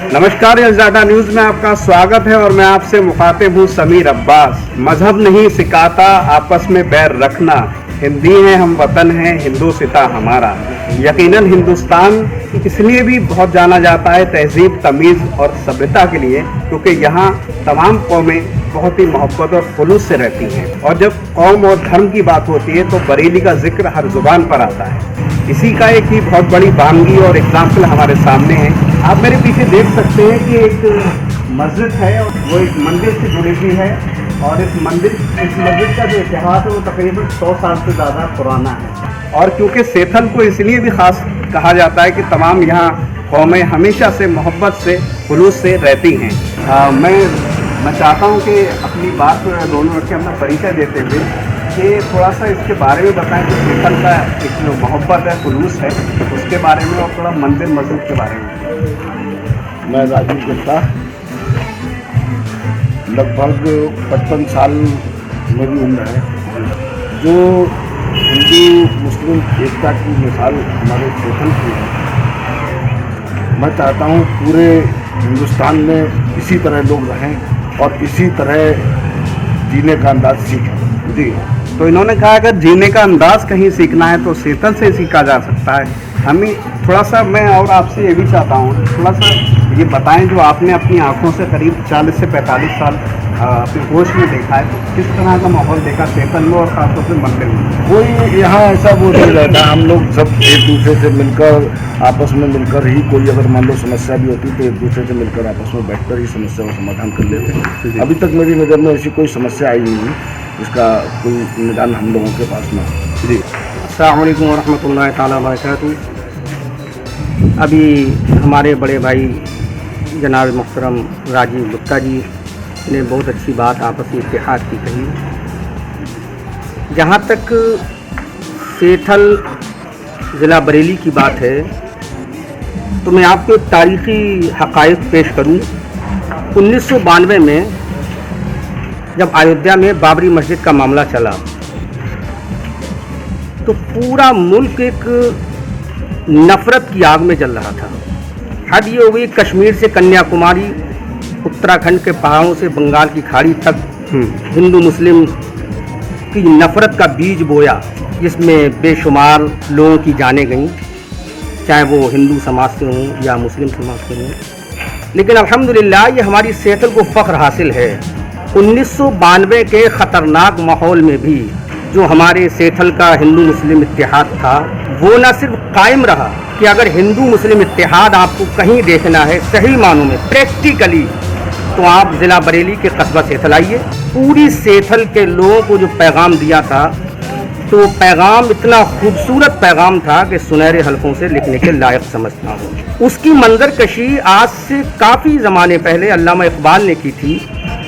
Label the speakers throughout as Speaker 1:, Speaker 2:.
Speaker 1: नमस्कार, ज़्यादा न्यूज़ में आपका स्वागत है और मैं आपसे मुखातिब हूँ समीर अब्बास। मजहब नहीं सिखाता आपस में बैर रखना, हिंदी है हम वतन है हिंदुस्तां हमारा। यकीनन हिंदुस्तान इसलिए भी बहुत जाना जाता है तहजीब, तमीज़ और सभ्यता के लिए, क्योंकि यहाँ तमाम कौमें बहुत ही मोहब्बत और खुलूस से रहती हैं। और जब कौम और धर्म की बात होती है तो बरेली का जिक्र हर जुबान पर आता है। इसी का एक ही बहुत बड़ी बानगी और एग्जाम्पल हमारे सामने है। आप मेरे पीछे देख सकते हैं कि एक मस्जिद है, वो एक मंदिर से जुड़ी हुई है और इस मस्जिद का जो इतिहास है वो तकरीबन 100 साल से ज़्यादा पुराना है। और क्योंकि सेथल को इसलिए भी ख़ास कहा जाता है कि तमाम यहाँ कौमें हमेशा से मोहब्बत से खुलूस से रहती हैं। मैं चाहता हूँ कि अपनी बात दोनों रख के अपना परिचय देते हुए कि थोड़ा सा इसके बारे में बताएं कि सेथल का एक जो मोहब्बत है, खुलूस है, उसके बारे में और थोड़ा मंदिर मस्जिद के बारे में।
Speaker 2: मैं राजीव गुप्ता, लगभग 55 साल मेरी उम्र है। जो हिंदू मुस्लिम एकता की मिसाल हमारे सेथल की है, मैं चाहता हूँ पूरे हिंदुस्तान में इसी तरह लोग रहें और इसी तरह जीने का अंदाज सीखें।
Speaker 1: जी, तो इन्होंने कहा अगर जीने का अंदाज कहीं सीखना है तो सेथल से सीखा जा सकता है। हमें थोड़ा सा, मैं और आपसे ये भी चाहता हूँ थोड़ा सा ये बताएं, जो आपने अपनी आंखों से करीब 40 से 45 साल अपने होश में देखा है, तो किस तरह का माहौल देखा सेथल में और खासतौर से मंदिर में?
Speaker 2: कोई यहाँ ऐसा वो नहीं रहता। हम लोग सब एक दूसरे से मिलकर, आपस में मिलकर ही, कोई अगर मान लो समस्या भी होती तो एक दूसरे से मिलकर आपस में बैठकर ही समस्या का समाधान कर लेते हैं। अभी तक मेरी नज़र में ऐसी कोई समस्या आई नहीं जिसका कोई निदान हम लोगों के पास में।
Speaker 3: जी, अस्सलाम वालेकुम रहमतुल्लाहि ताला बरकातहू। अभी हमारे बड़े भाई जनाब मुहतरम राजीव गुप्ता जी ने बहुत अच्छी बात आपसी इत्तेहाद की कही। जहाँ तक सेथल ज़िला बरेली की बात है तो मैं आपको एक तारीख़ी हक़ाइक़ पेश करूँ। 1992 में जब अयोध्या में बाबरी मस्जिद का मामला चला तो पूरा मुल्क एक नफ़रत की आग में जल रहा था। हद ये हो गई, कश्मीर से कन्याकुमारी, उत्तराखंड के पहाड़ों से बंगाल की खाड़ी तक हिंदू मुस्लिम की नफ़रत का बीज बोया, जिसमें बेशुमार लोगों की जानें गईं, चाहे वो हिंदू समाज से हों या मुस्लिम समाज से हों। लेकिन अल्हम्दुलिल्लाह ये हमारी सेथल को फ़ख्र हासिल है। 1992 के ख़तरनाक माहौल में भी जो हमारे सेथल का हिंदू मुस्लिम इत्तेहाद था, वो न सिर्फ कायम रहा कि अगर हिंदू मुस्लिम इत्तेहाद आपको कहीं देखना है सही मानों में प्रैक्टिकली, तो आप ज़िला बरेली के कस्बा सेथल आइए। पूरी सेथल के लोगों को जो पैगाम दिया था, तो पैगाम इतना खूबसूरत पैगाम था कि सुनहरे हल्कों से लिखने के लायक समझता हूँ। उसकी मंजरकशी आज से काफ़ी ज़माने पहले अल्लामा इकबाल ने की थी।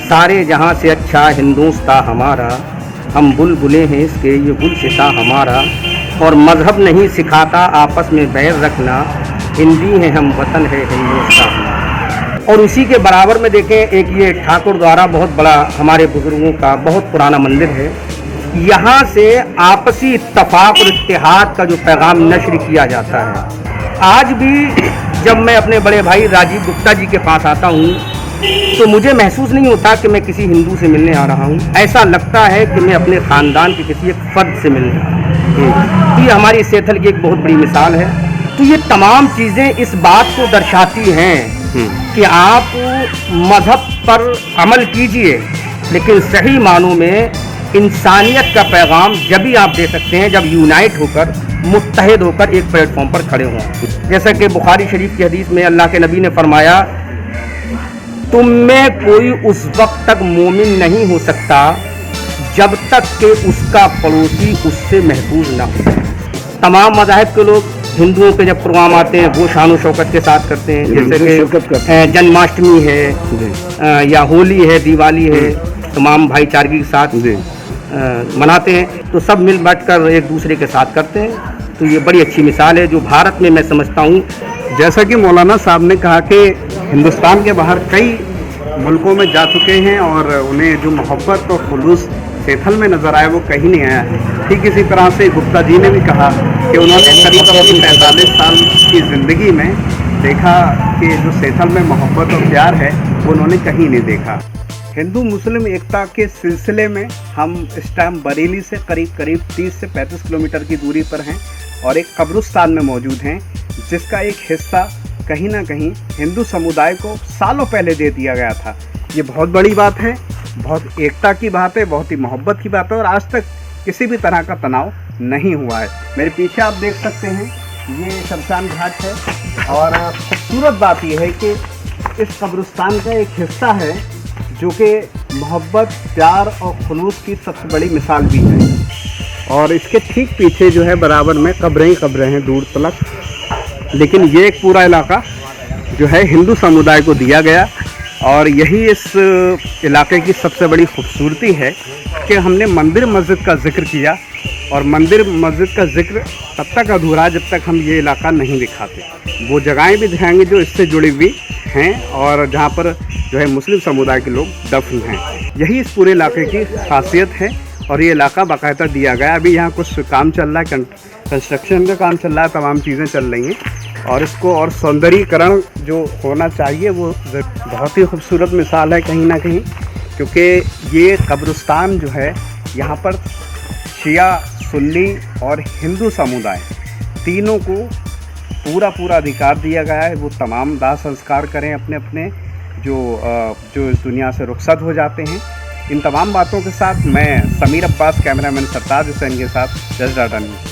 Speaker 3: सारे जहाँ से अच्छा हिंदुस्तां हमारा, हम बुलबुलें हैं इसके ये गुलसिता हमारा, और मज़हब नहीं सिखाता आपस में बैर रखना, हिंदी है हम वतन है हिंदुस्तां हमारा। और उसी के बराबर में देखें, एक ये ठाकुर द्वारा बहुत बड़ा हमारे बुज़ुर्गों का बहुत पुराना मंदिर है। यहाँ से आपसी इत्तफ़ाक़ और इत्तेहाद का जो पैगाम नश्र किया जाता है। आज भी जब मैं अपने बड़े भाई राजीव गुप्ता जी के पास आता हूँ तो मुझे महसूस नहीं होता कि मैं किसी हिंदू से मिलने आ रहा हूँ। ऐसा लगता है कि मैं अपने ख़ानदान के किसी एक फ़र्द से मिल रहा हूँ। तो ये हमारी सेथल की एक बहुत बड़ी मिसाल है। तो ये तमाम चीज़ें इस बात को दर्शाती हैं कि आप मज़हब पर अमल कीजिए, लेकिन सही मानों में इंसानियत का पैगाम जब भी आप दे सकते हैं जब यूनाइट होकर, मुत्तहिद होकर एक प्लेटफॉर्म पर खड़े हों। जैसा कि बुखारी शरीफ की हदीस में अल्लाह के नबी ने फरमाया, तुम में कोई उस वक्त तक मोमिन नहीं हो सकता जब तक कि उसका पड़ोसी उससे महफूज ना हो। तमाम मज़ाहिब के लोग हिंदुओं के जब प्रोग्राम आते हैं वो शान और शौकत के साथ करते हैं, जैसे कि जन्माष्टमी है या होली है, दिवाली है, तमाम भाईचारगी के साथ मनाते हैं। तो सब मिल बैठ कर एक दूसरे के साथ करते हैं। तो ये बड़ी अच्छी मिसाल है जो भारत में मैं समझता हूँ।
Speaker 1: जैसा कि मौलाना साहब ने कहा कि हिंदुस्तान के बाहर कई मुल्कों में जा चुके हैं और उन्हें जो मोहब्बत और खुलूस सेथल में नज़र आया वो कहीं नहीं आया है। ठीक इसी तरह से गुप्ता जी ने भी कहा कि उन्होंने करीब अपनी 45 साल की ज़िंदगी में देखा कि जो सेठल में मोहब्बत और प्यार है वो उन्होंने कहीं नहीं देखा। हिंदू मुस्लिम एकता के सिलसिले में हम इस टाइम बरेली से करीब 30 से 35 किलोमीटर की दूरी पर हैं और एक कब्रिस्तान में मौजूद हैं, जिसका एक हिस्सा कहीं ना कहीं हिंदू समुदाय को सालों पहले दे दिया गया था। ये बहुत बड़ी बात है, बहुत एकता की बात है, बहुत ही मोहब्बत की बात है और आज तक किसी भी तरह का तनाव नहीं हुआ है। मेरे पीछे आप देख सकते हैं ये शमशान घाट है और खूबसूरत बात यह है कि इस कब्रिस्तान का एक हिस्सा है जो कि मोहब्बत, प्यार और खुलूस की सबसे बड़ी मिसाल भी है। और इसके ठीक पीछे जो है बराबर में कब्रें ही कब्रें हैं दूर तलक, लेकिन ये एक पूरा इलाका जो है हिंदू समुदाय को दिया गया और यही इस इलाके की सबसे बड़ी खूबसूरती है कि हमने मंदिर मस्जिद का जिक्र किया और मंदिर मस्जिद का जिक्र तब तक अधूरा है जब तक हम ये इलाका नहीं दिखाते। वो जगहें भी दिखाएंगे जो इससे जुड़ी हुई हैं और जहाँ पर जो है मुस्लिम समुदाय के लोग दफन हैं। यही इस पूरे इलाके की खासियत है और ये इलाका बाकायदा दिया गया। अभी यहाँ कुछ काम चल रहा है, कंस्ट्रक्शन का काम चल रहा है, तमाम चीज़ें चल रही हैं और इसको और सौंदर्यीकरण जो होना चाहिए वो बहुत ही खूबसूरत मिसाल है कहीं ना कहीं, क्योंकि ये कब्रिस्तान जो है यहाँ पर शिया, सुन्नी और हिंदू समुदाय तीनों को पूरा अधिकार दिया गया है। वो तमाम दाह संस्कार करें अपने अपने जो इस दुनिया से रुखसत हो जाते हैं। इन तमाम बातों के साथ मैं समीर अब्बास, कैमरामैन सरताज हुसैन के साथ जस डाटा न्यूज़।